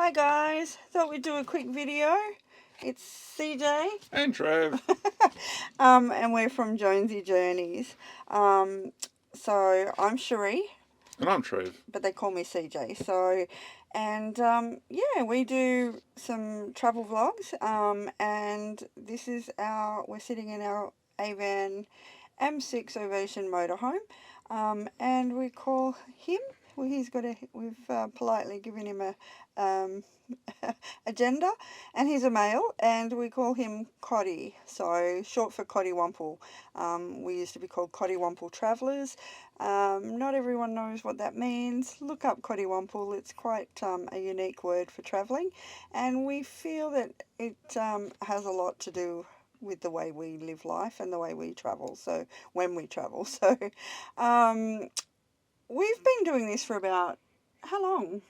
Hi guys, thought we'd do a quick video. It's CJ. And Trev. And we're from Jonesy Journeys. So I'm Cherie, And I'm Trev. but they call me CJ. Yeah, we do some travel vlogs. And this is we're sitting in our Avan M6 Ovation motorhome. And we call him. We've politely given him a agenda, and he's a male, and we call him Coddy, so short for Cottywumple. We used to be called Cottywumple Travellers. Not everyone knows what that means. Look up Cottywumple. It's quite a unique word for travelling, and we feel that it has a lot to do with the way we live life and the way we travel. So when we travel, um, we've been doing this for about how long?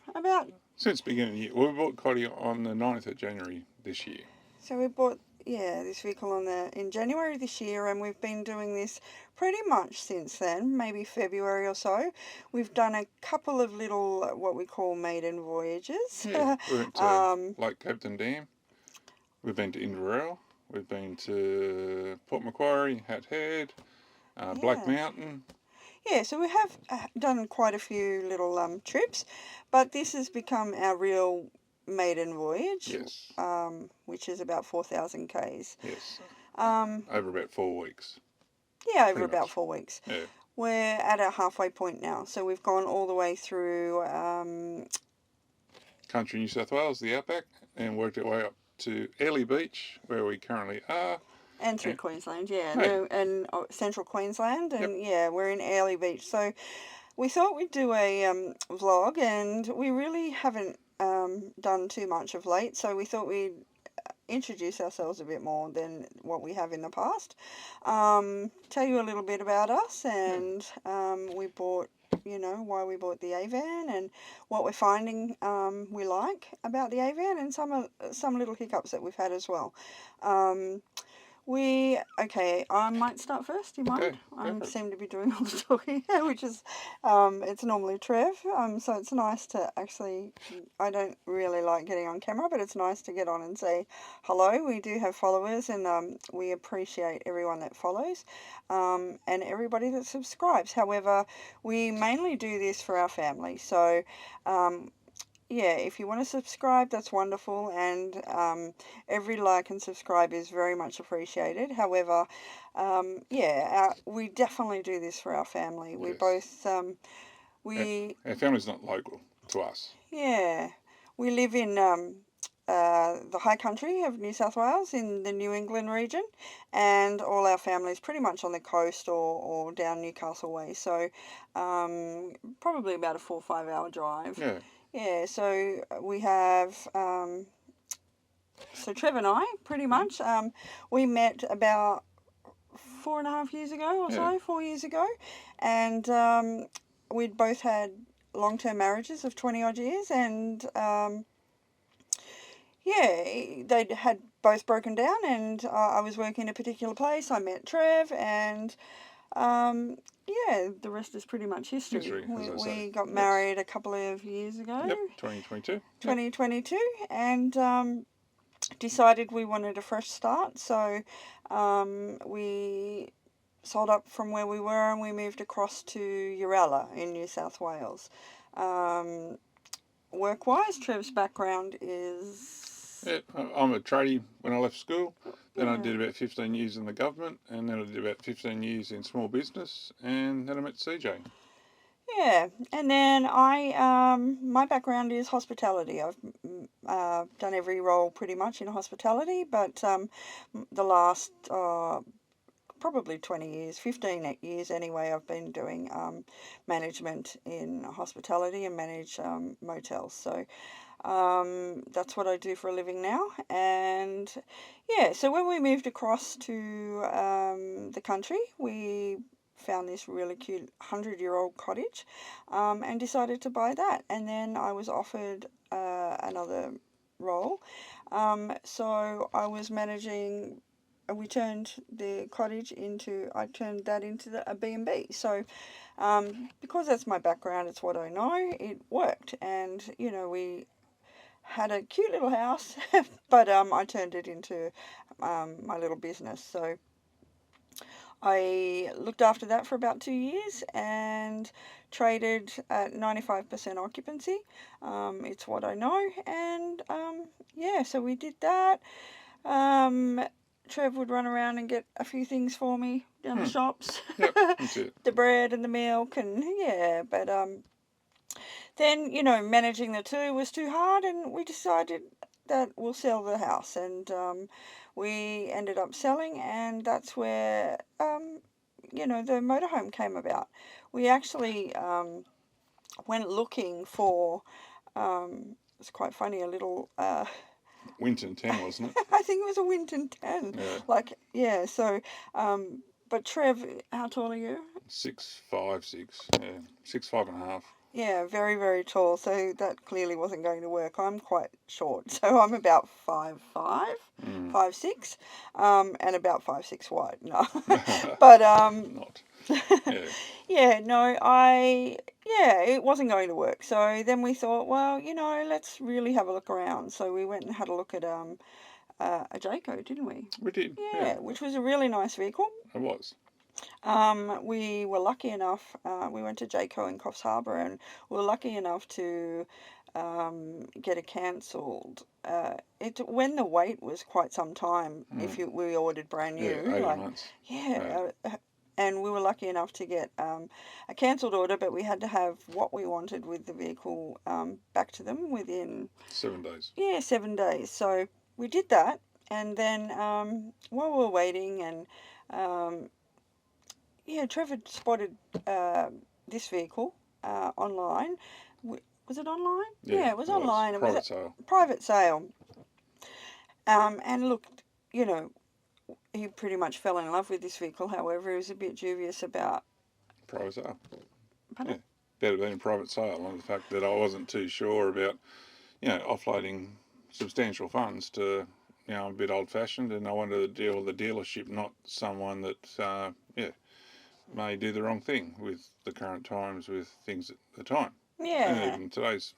Since the beginning of the year. Well, we bought Coddy on the 9th of January this year. So we bought this vehicle in January this year, and we've been doing this pretty much since then, maybe February or so. We've done a couple of little what we call maiden voyages. Yeah, we went to Lake Captain Dam. We've been to Inverell. We've been to Port Macquarie, Hat Head, Black Mountain. Yeah, so we have done quite a few little trips, but this has become our real maiden voyage. Yes. Which is about 4,000 k's. Yes. Over about 4 weeks. Yeah, over about 4 weeks. Yeah. We're at our halfway point now, so we've gone all the way through Country New South Wales, the outback, and worked our way up to Airlie Beach, where we currently are. And through Queensland, yeah. Hey. No, and central Queensland, and Yep. yeah, we're in Airlie Beach. So we thought we'd do a vlog, and we really haven't done too much of late, so we thought we'd introduce ourselves a bit more than what we have in the past. Tell you a little bit about us, and we bought, why we bought the Avan and what we're finding we like about the Avan, and some little hiccups that we've had as well. I might start first, do you mind? Okay, I seem to be doing all the talking, which is, it's normally Trev, so it's nice to actually, I don't really like getting on camera, but it's nice to get on and say hello. We do have followers, and we appreciate everyone that follows, and everybody that subscribes. However, we mainly do this for our family, so yeah, if you want to subscribe, that's wonderful, and every like and subscribe is very much appreciated. However, we definitely do this for our family. We both, our family's not local to us. Yeah, we live in the high country of New South Wales in the New England region, and all our families pretty much on the coast or down Newcastle way. So probably about a 4 or 5 hour drive. Yeah. Yeah, so we have, so Trev and I, pretty much, we met about 4.5 years ago or so, 4 years ago, and we'd both had long-term marriages of 20 odd years, and they had both broken down, and I was working in a particular place. I met Trev, and the rest is pretty much history. We got married a couple of years ago. Yep, 2022. 2022, and decided we wanted a fresh start. So we sold up from where we were, and we moved across to Uralla in New South Wales. Work-wise, Trev's background is... Yeah, I'm a tradie when I left school. Then I did about 15 years in the government, and then I did about 15 years in small business, and then I met CJ. Yeah, and then my background is hospitality. I've done every role pretty much in hospitality, but the last probably 20 years, 15 years anyway, I've been doing management in hospitality and manage motels. So that's what I do for a living now. And yeah, so when we moved across to the country, we found this really cute 100-year-old cottage and decided to buy that. And then I was offered another role. So I was managing... We turned the cottage I turned that into a B&B. So because that's my background, it's what I know, it worked. And, we had a cute little house, but I turned it into my little business. So I looked after that for about 2 years and traded at 95% occupancy. It's what I know, and yeah, so we did that. Um, Trev would run around and get a few things for me down the shops, Yep, that's it. the bread and the milk, and yeah, but then, managing the two was too hard, and we decided that we'll sell the house. And we ended up selling, and that's where, the motorhome came about. We actually went looking for, it's quite funny, a little, Winton 10, wasn't it? I think it was a Winton 10. Yeah. Like, yeah, so, but Trev, how tall are you? 6'5", 6". Yeah, 6'5.5". Yeah, very, very tall, so that clearly wasn't going to work. I'm quite short, so I'm about 5'5", 5'6", and about 5'6" wide. No, but Not. Yeah. yeah, no, it wasn't going to work. So then we thought, well, let's really have a look around. So we went and had a look at a Jayco, didn't we? We did. Yeah, Yeah, which was a really nice vehicle. it was. We were lucky enough, we went to Jayco in Coffs Harbour, and we were lucky enough to get it cancelled. When the wait was quite some time, if we ordered brand Yeah, new, 18 like, months. yeah, and we were lucky enough to get a cancelled order, but we had to have what we wanted with the vehicle back to them within 7 days. 7 days. So we did that, and then while we were waiting, and yeah, Trevor spotted this vehicle online. Was it online? Yeah, it was online. It was private sale. private sale. And look, you know, he pretty much fell in love with this vehicle. However, he was a bit dubious about. Private sale. Pardon? Yeah, better been private sale, and the fact that I wasn't too sure about, offloading substantial funds to, a bit old-fashioned, and I wanted to deal with the dealership, not someone that, may do the wrong thing with the current times with things at the time. And Yeah. even today's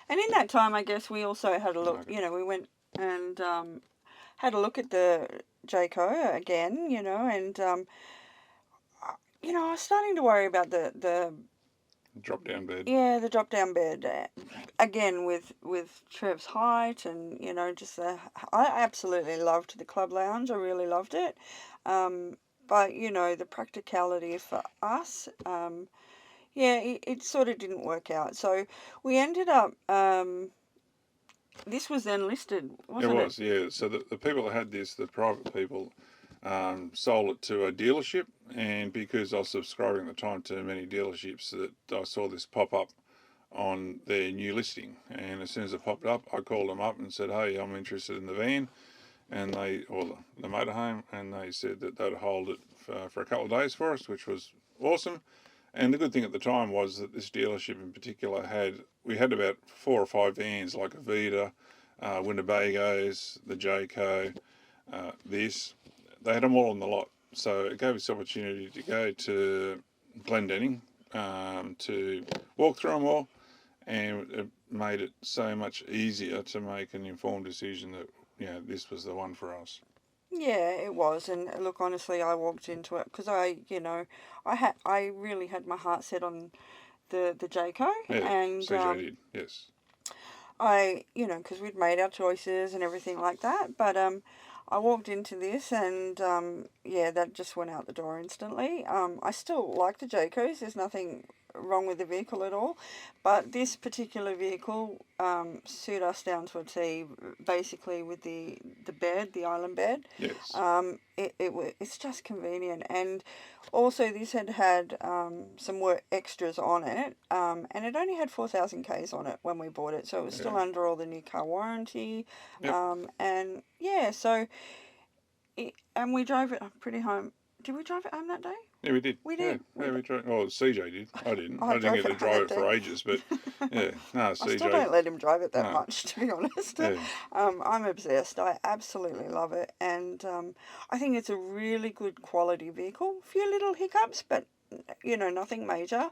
And in that time, I guess we also had a look. market. We went and had a look at the Jayco again. And I was starting to worry about the Drop-down bed. yeah, the drop down bed. Again, with Trev's height, and just I absolutely loved the club lounge. I really loved it. But the practicality for us, yeah, it sort of didn't work out. So we ended up. This was then listed, wasn't it? It was, yeah. So the people that had this, the private people, sold it to a dealership, and because I was subscribing at the time to many dealerships, that I saw this pop up on their new listing, and as soon as it popped up, I called them up and said, "Hey, I'm interested in the van," and the motorhome, and they said that they'd hold it for a couple of days for us, which was awesome. And the good thing at the time was that this dealership in particular we had about 4 or 5 vans, like a Vita, Winnebagos, the Jayco, this. They had them all on the lot. So it gave us the opportunity to go to Glendenning, to walk through them all, and it made it so much easier to make an informed decision that, this was the one for us. Yeah, it was. And look, honestly, I walked into it because I really had my heart set on the Jayco, Yeah, and CJ did, yes. because we'd made our choices and everything like that. But I walked into this, and yeah, that just went out the door instantly. I still like the Jaycos. There's nothing wrong with the vehicle at all, but this particular vehicle suit us down to a T. Basically, with the bed, the island bed. Yes. It's just convenient, and also this had some work extras on it, and it only had 4,000 Ks on it when we bought it, so it was still under all the new car warranty. Yep. And yeah, so and we drove it pretty home. Did we drive it home that day? Yeah, we did. We did. Yeah, we drove. Well, CJ did. I didn't. I I didn't drove get to it home drive that it for day. ages, but yeah, no, I CJ. still don't let him drive it that No. much, to be honest. Yeah. I'm obsessed. I absolutely love it, and I think it's a really good quality vehicle. A few little hiccups, but nothing major.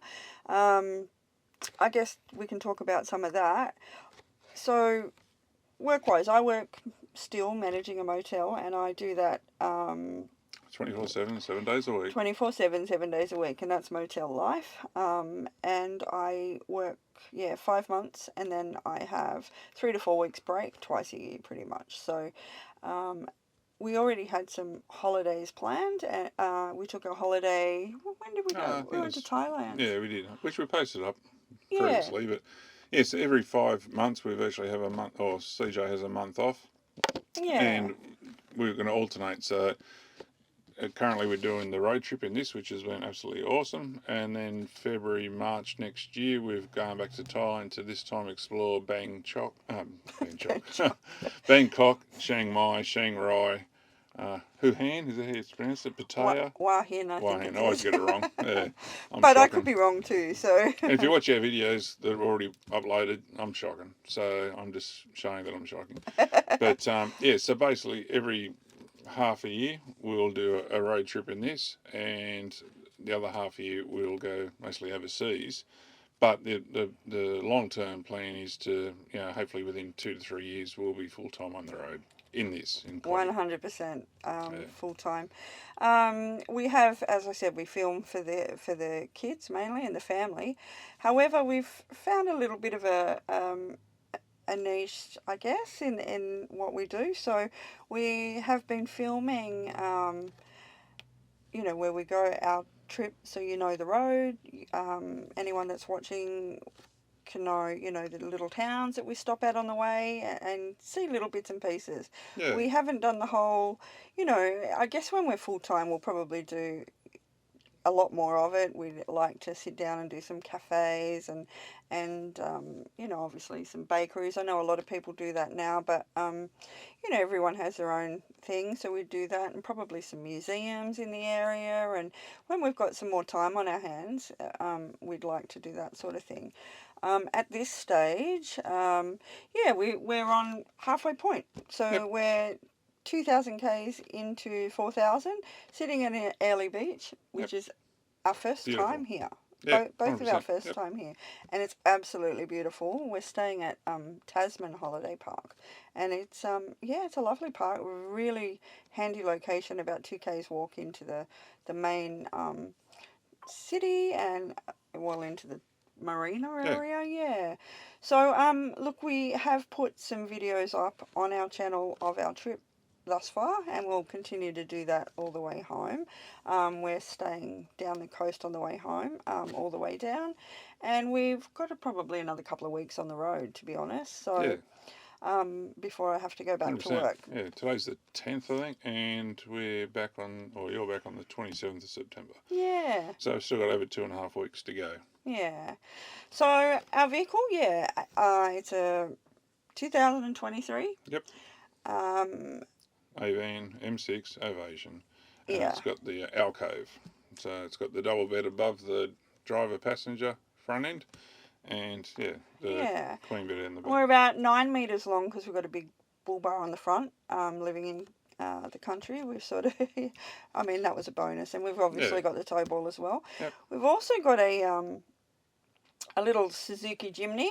I guess we can talk about some of that. So work-wise, I work still managing a motel, and I do that 24/7, 7 days a week. 24/7, 7 days a week, and that's motel life. And I work, 5 months, and then I have 3 to 4 weeks break twice a year, pretty much. So um, we already had some holidays planned. And we took a holiday. When did we I go? We think went to it's, Thailand. yeah, we did, which we posted up Yeah, previously. But yes, every 5 months we actually have a month, or CJ has a month off, yeah. and we're going to alternate. So currently we're doing the road trip in this, which has been absolutely awesome. And then February, March next year, we've gone back to Thailand to this time explore Bangkok, Chiang Mai, Chiang Rai, Wuhan, is that how it's pronounced it? Pattaya? Wahin, I think Wuhan, it I always is. get it wrong. Yeah, I'm But I could shocking. be wrong too, so. And if you watch our videos that are already uploaded, I'm shocking. So I'm just showing that I'm shocking. But yeah, so basically every half a year we'll do a road trip in this, and the other half a year we'll go mostly overseas. But the long term plan is to, hopefully within 2 to 3 years we'll be full time on the road in this in Clogging. 100% Yeah. full time. We have, as I said, we film for the kids mainly and the family. However, we've found a little bit of a niche, I guess, in what we do. So we have been filming, where we go our trip, so you know the road. Anyone that's watching can know, the little towns that we stop at on the way and see little bits and pieces. Yeah. We haven't done the whole, I guess when we're full time, we'll probably do a lot more of it. We'd like to sit down and do some cafes and obviously some bakeries. I know a lot of people do that now, but everyone has their own thing, so we do that, and probably some museums in the area. And when we've got some more time on our hands, we'd like to do that sort of thing. At this stage, we're on halfway point. Yep. So we're 2,000 k's into 4,000, sitting at an Airlie Beach, Yep. which is our first Beautiful. time here. Yeah. Both of our 100%. first Yep. time here, and it's absolutely beautiful. We're staying at Tasman Holiday Park, and it's a lovely park, really handy location, about 2 k's walk into the main city, and well into the marina Yeah. area. Yeah. So look, we have put some videos up on our channel of our trip thus far, and we'll continue to do that all the way home. We're staying down the coast on the way home, all the way down, and we've got probably another couple of weeks on the road, to be honest. Yeah. So before I have to go back to 100%. work. Yeah, today's the 10th, I think, and we're back on, or you're back on the 27th of September. Yeah. So we've still got over 2.5 weeks to go. Yeah. So our vehicle, it's a 2023. Yep. Um, Avan M6 Ovation, and yeah. it's got the alcove. So it's got the double bed above the driver passenger front end, and the Yeah. queen bed in the back. We're about 9 meters long because we've got a big bull bar on the front. Living in the country, we've sort of, I mean, that was a bonus, and we've obviously got the tow ball as well. Yep. We've also got a little Suzuki Jimny,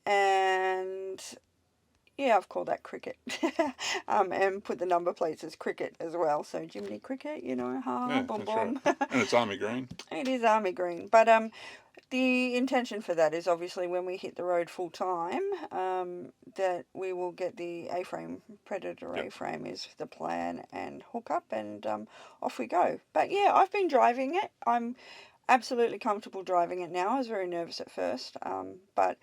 and yeah, I've called that Cricket, and put the number plates as Cricket as well. So Jimny Cricket, Yeah, boom that's boom. right. And it's army green. It is army green, but the intention for that is obviously when we hit the road full time, that we will get the A-frame, Predator Yep. A-frame is the plan, and hook up, and off we go. But yeah, I've been driving it. I'm absolutely comfortable driving it now. I was very nervous at first, but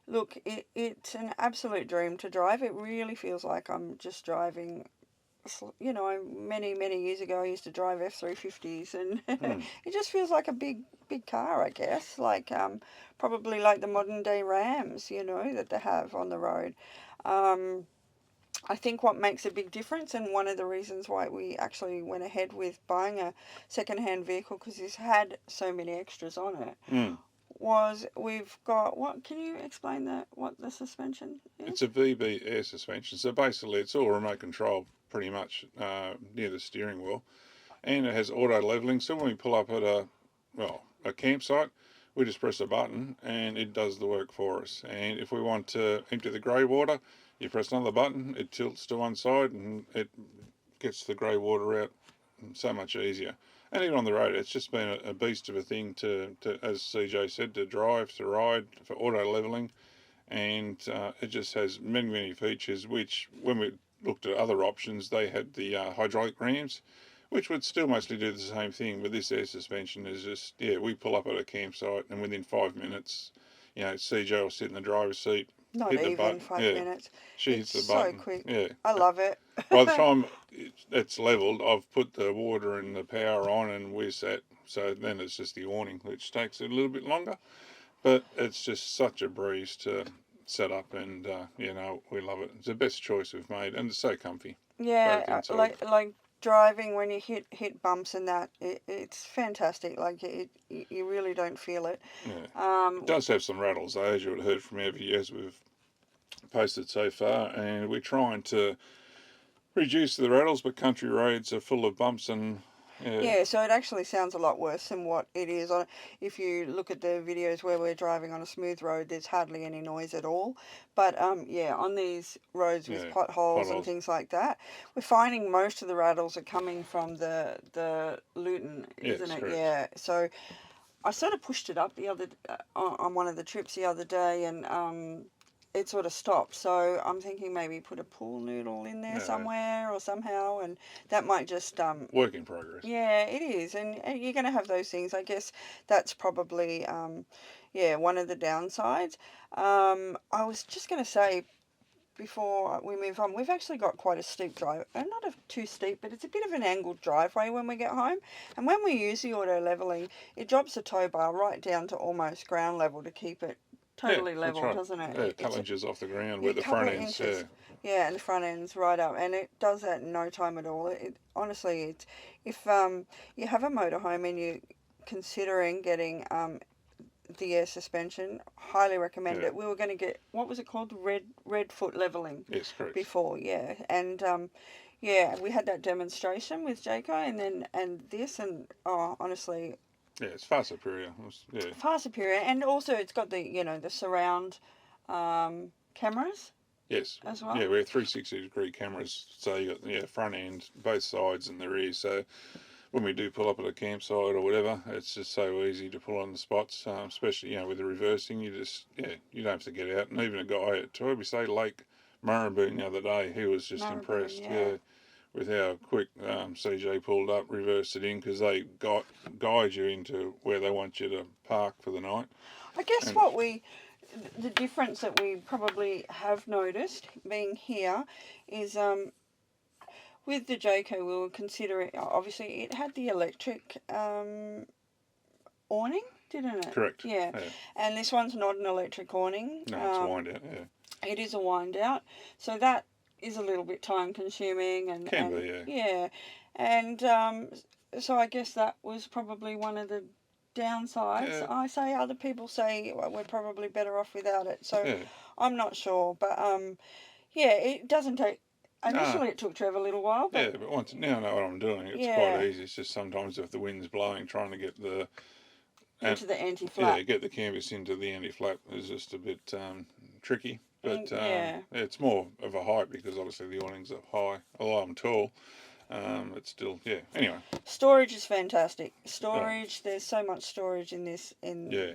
look, it's an absolute dream to drive. It really feels like I'm just driving. Many, many years ago, I used to drive F-350s, and it just feels like a big car, I guess. Like, probably like the modern day Rams, that they have on the road. I think what makes a big difference, and one of the reasons why we actually went ahead with buying a second-hand vehicle, because it's had so many extras on it, was we've got, what can you explain what the suspension is? It's a VB air suspension, so basically it's all remote control pretty much near the steering wheel, and it has auto leveling. So when we pull up at a campsite, we just press a button and it does the work for us. And if we want to empty the grey water, you press another button, it tilts to one side and it gets the grey water out so much easier. And even on the road, it's just been a beast of a thing to, as CJ said, to drive, to ride, for auto levelling. And it just has many, many features, which when we looked at other options, they had the hydraulic rams, which would still mostly do the same thing. But this air suspension is just, yeah, we pull up at a campsite and within 5 minutes, CJ will sit in the driver's seat, Not hit the even button. five Yeah, minutes. she hits It's the so button. quick. Yeah. I love it. By the time it's levelled, I've put the water and the power on and we're set. So then it's just the awning, which takes a little bit longer. But it's just such a breeze to set up, and we love it. It's the best choice we've made, and it's so comfy, both Yeah, inside. like driving when you hit bumps and that, it's fantastic. Like you really don't feel it. Yeah, it Um, does have some rattles, though, as you would have heard from our videos we've posted so far, and we're trying to reduce the rattles, but country roads are full of bumps, and yeah, Yeah, so it actually sounds a lot worse than what it is. If you look at the videos where we're driving on a smooth road, there's hardly any noise at all. But yeah, on these roads with yeah, potholes and potholes. things like that, we're finding most of the rattles are coming from the Luton, isn't Yes, it? correct. Yeah. So I sort of pushed it up the other on one of the trips the other day, and it sort of stopped. So I'm thinking maybe put a pool noodle in there Yeah, somewhere or somehow, and that might just work in progress. yeah, it is, and you're going to have those things. I guess that's probably, yeah, one of the downsides. I was just going to say before we move on, we've actually got quite a steep drive, not too steep, but it's a bit of an angled driveway when we get home. And when we use the auto leveling, it drops the tow bar right down to almost ground level to keep it Yeah, totally that's level, right. doesn't it? Yeah, a It's couple inches off the ground yeah, where a the couple front of ends. Yeah, inches. Yeah, and the front end's right up, and it does that in no time at all. Honestly, it's if you have a motorhome and you're considering getting the air suspension, highly recommend yeah, it. We were going to get, what was it called, red foot leveling yes, correct. before, yeah, and yeah, we had that demonstration with Jaco, and this, and oh, honestly, Yeah, it's far superior. Yeah, far superior, and also it's got the the surround cameras yes, as well. yeah, we're 360-degree cameras, so you got front end, both sides, and the rear. So when we do pull up at a campsite or whatever, it's just so easy to pull on the spots. Especially with the reversing, you don't have to get out. And even a guy at Torbay State Lake Murrumboon the other day, he was just Maribyrnong, impressed. yeah. Yeah, with how quick CJ pulled up, reversed it in because they guide you into where they want you to park for the night. I guess And the difference that we probably have noticed being here is with the Jayco we were considering, obviously it had the electric awning, didn't it? correct. Yeah, Yeah. and this one's not an electric awning. No, it's wind out. Yeah, It is a wind out, so that is a little bit time consuming can be. Yeah. yeah, and so I guess that was probably one of the downsides. Yeah. I say other people say well, we're probably better off without it. So Yeah. I'm not sure, but yeah, it doesn't take. No. Initially, it took Trevor a little while, Yeah, but but once now I know what I'm doing, it's quite yeah, easy. It's just sometimes if the wind's blowing, trying to get the and into the yeah, anti-flap. get the canvas into the anti-flap is just a bit tricky. But Yeah. it's more of a height because obviously the awning's up high. Although I'm tall, it's still Anyway, Storage is fantastic. oh Storage, there's so much storage in this yeah,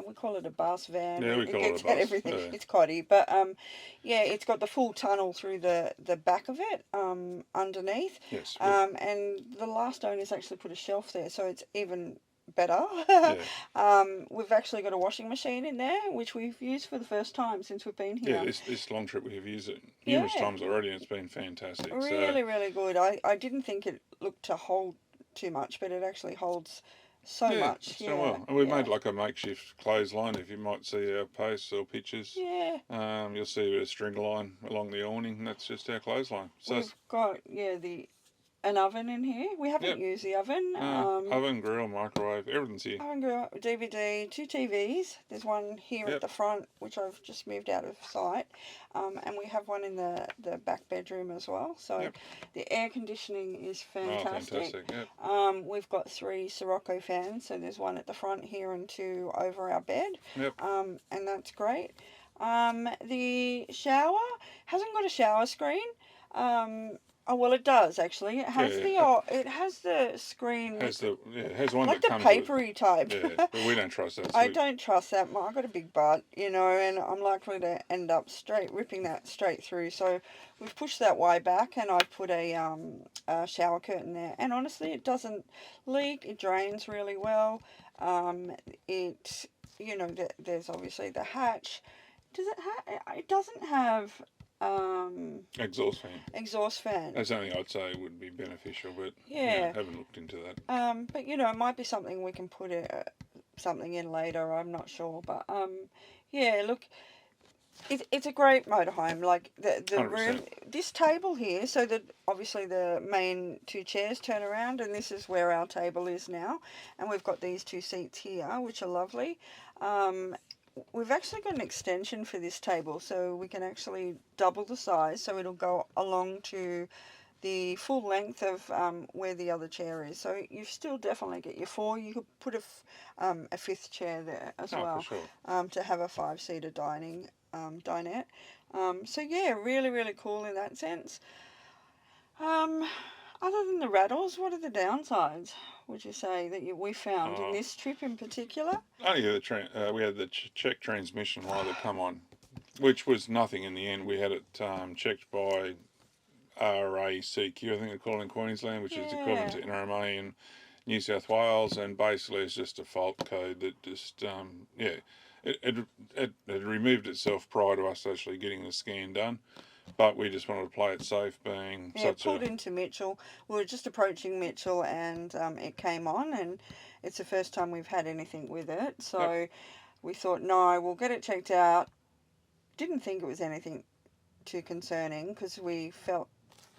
we call it a bus van. yeah, we It call it a gets got bus. everything. It's cotty, but yeah, it's got the full tunnel through the back of it underneath. Yes, And the last owners actually put a shelf there, so it's even better. yeah, We've actually got a washing machine in there, which we've used for the first time since we've been yeah. here. This long trip we have used it numerous Yeah, times already, and it's been fantastic. So really, really good. I didn't think it looked to hold too much, but it actually holds so yeah, much. it's done Yeah, well. And we've yeah, made like a makeshift clothesline. If you might see our posts or pictures, yeah. you'll see a bit of string line along the awning, and that's just our clothesline. So We've got yeah the an oven in here. We haven't Yep. used the oven. Oven, grill, microwave, everything's here. Oven, grill, DVD, two TVs. There's one here at Yep. the front, which I've just moved out of sight, and we have one in the back bedroom as well. So Yep. the air conditioning is Oh, fantastic. fantastic. Yep. We've got three Sirocco fans, so there's one at the front here and two over our bed, Yep. and that's great. The shower hasn't got a shower screen. Oh well, it does actually. It has it has the screen it has one like that the comes with. papery type. Yeah, but we don't trust that. I don't trust that. I got a big butt, and I'm likely to end up ripping that straight through. So we've pushed that way back, and I put a shower curtain there. And honestly, it doesn't leak. It drains really well. It there's obviously the hatch. Does it have? It doesn't have Exhaust fan. exhaust fan. That's something I'd say would be beneficial, but Yeah. haven't looked into that. But it might be something we can put something in later. I'm not sure, but yeah. Look, it's a great motorhome. Like the room, 100%. this table here. So that obviously the main two chairs turn around, and this is where our table is now. And we've got these two seats here, which are lovely. We've actually got an extension for this table, so we can actually double the size, so it'll go along to the full length of where the other chair is. So you still definitely get your four. You could put a fifth chair there as well, For sure. to have a five-seater dinette. So yeah, really, really cool in that sense. Um, Other than the rattles, what are the downsides, would you say, that we found in this trip in particular? Only we had the check transmission light that come on, which was nothing in the end. We had it checked by RACQ, I think they call it in Queensland, which is equivalent to NRMA in New South Wales, and basically it's just a fault code that just it had removed itself prior to us actually getting the scan done. But we just wanted to play it safe, being pulled into Mitchell. We were just approaching Mitchell, and it came on, and it's the first time we've had anything with it. So we thought, no, we'll get it checked out. Didn't think it was anything too concerning because we felt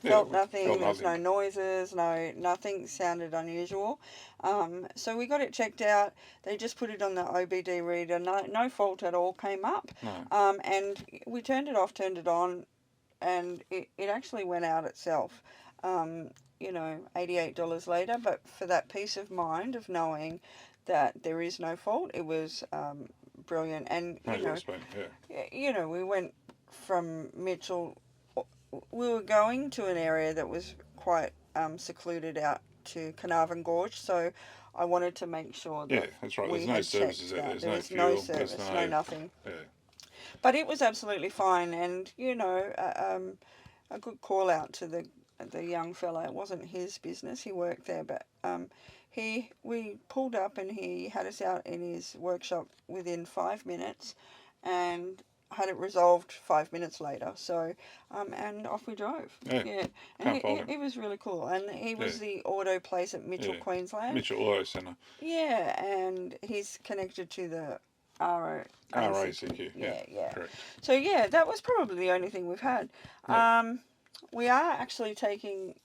nothing. There was no noises, nothing sounded unusual. So we got it checked out. They just put it on the OBD reader. No fault at all came up. No. And we turned it off, turned it on, and it actually went out itself. $88 later, but for that peace of mind of knowing that there is no fault, it was brilliant. And we went from Mitchell. We were going to an area that was quite secluded out to Carnarvon Gorge, so I wanted to make sure that that's right. we There's no services checked out there. There's no no fuel. service, There's no nothing. Yeah. But it was absolutely fine, and a good call out to the young fella. It wasn't his business; he worked there, but we pulled up and he had us out in his workshop within 5 minutes, and had it resolved 5 minutes later. So, and off we drove. And it was really cool. And he was the auto place at Mitchell, Queensland. Mitchell Auto Centre. Yeah, and he's connected to the RACQ. Yeah. Correct. So yeah, that was probably the only thing we've had. Yeah. We are actually taking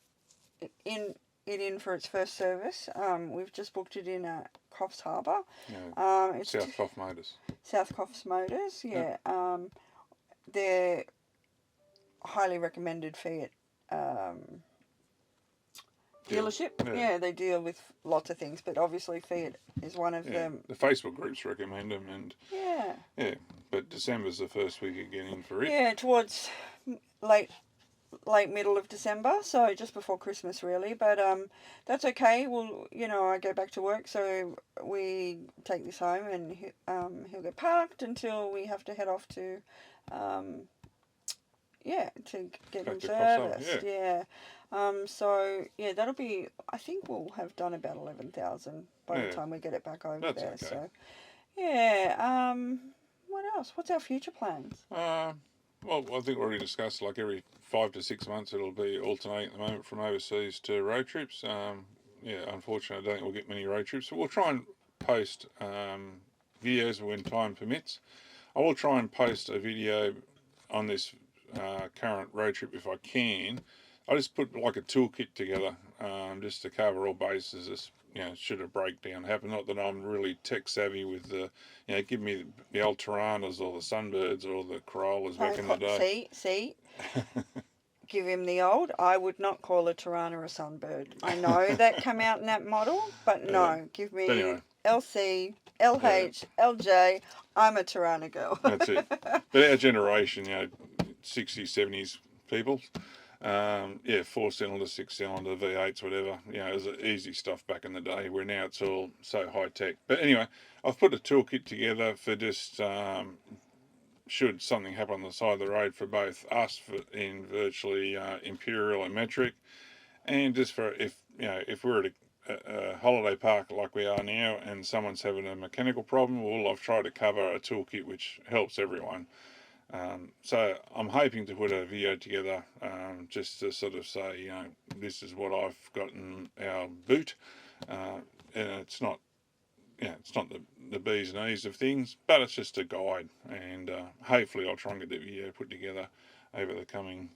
it in for its first service. We've just booked it in at Coffs Harbour. Yeah. It's South Coffs Motors. South Coffs Motors, yeah. They're highly recommended Fiat dealership. Yeah, they deal with lots of things, but obviously Fiat is one of them. The Facebook groups recommend them, and but December's the first we could get in for it. Yeah, towards late middle of December, so just before Christmas really, but that's okay. Well, I go back to work, so we take this home, and he'll get parked until we have to head off to to get him serviced. So that'll be, I think we'll have done about 11,000 by the time we get it back over there. Okay. So what else? What's our future plans? Well, I think we already discussed, like every 5 to 6 months it'll be alternating at the moment from overseas to road trips. Unfortunately I don't think we'll get many road trips, but we'll try and post videos when time permits. I will try and post a video on this current road trip if I can, I just put like a toolkit together, just to cover all bases. Just, should a breakdown happen. Not that I'm really tech savvy with the, give me the old Tiranas or the Sunbirds or the Corollas back in the day. See, give him the old. I would not call a Tirana a Sunbird. I know that come out in that model, but Yeah. no, give But anyway, me LC, yeah, LH, LJ. I'm a Tirana girl. that's it. But our generation, 60s, 70s people, yeah, 4 cylinder, 6 cylinder, V8s, whatever. It was easy stuff back in the day. Where now it's all so high tech. But anyway, I've put a toolkit together for just should something happen on the side of the road for both us in virtually imperial and metric, and just for if we're at a holiday park like we are now and someone's having a mechanical problem, well, I've tried to cover a toolkit which helps everyone. So I'm hoping to put a video together, just to sort of say, this is what I've got in our boot, and it's not the bees and E's of things, but it's just a guide, and hopefully I'll try and get the video put together over the coming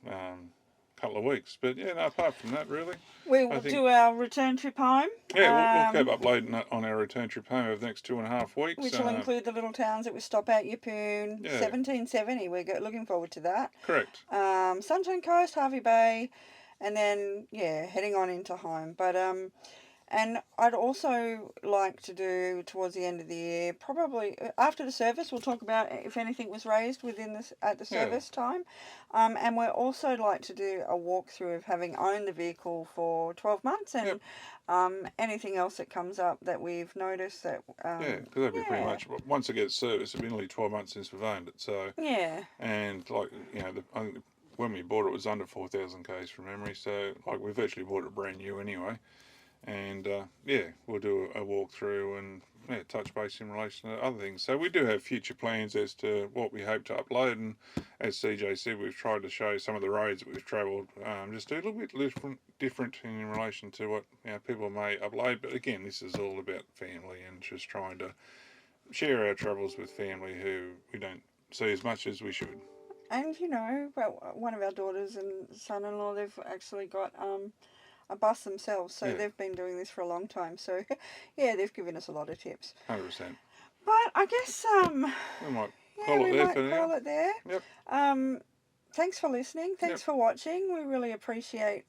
couple of weeks. But yeah, no, apart from that, really, We I will think, do our return trip home. yeah, we'll keep uploading on our return trip home over the next 2.5 weeks. Which will include the little towns that we stop at. Yeppoon, Yeah. 1770. We're looking forward to that. Correct. Sunshine Coast, Harvey Bay, and then heading on into home. But and I'd also like to do towards the end of the year, probably after the service, we'll talk about if anything was raised within this at the service time. And we'd also like to do a walkthrough of having owned the vehicle for 12 months and anything else that comes up that we've noticed that. Yeah, because that'd be pretty much, once it gets serviced, it'll be nearly 12 months since we've owned it. So Yeah. and like I think when we bought it was under 4,000 k's from memory. So like we virtually bought it brand new anyway. And we'll do a walkthrough and touch base in relation to other things. So we do have future plans as to what we hope to upload, and as CJ said, we've tried to show some of the roads that we've travelled, just a little bit different in relation to what people may upload. But again, this is all about family and just trying to share our travels with family who we don't see as much as we should. And one of our daughters and son-in-law, they've actually got a bus themselves, so they've been doing this for a long time. So, they've given us a lot of tips. 100%. But I guess we might call it there for now. Call it there. Yep. Thanks for listening. Thanks for watching. We really appreciate.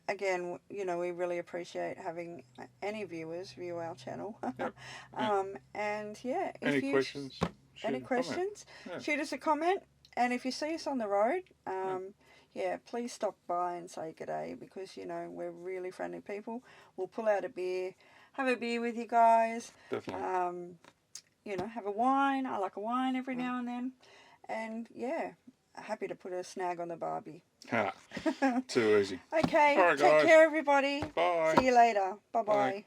Again, we really appreciate having any viewers view our channel. Yep. And if any questions? Shoot us a comment. And if you see us on the road, please stop by and say g'day, because we're really friendly people. We'll pull out a beer, have a beer with you guys. Definitely. Have a wine. I like a wine every now and then, and happy to put a snag on the barbie. Too easy. Okay. All right, Take guys. care, everybody. Bye. See you later. Bye-bye. Bye.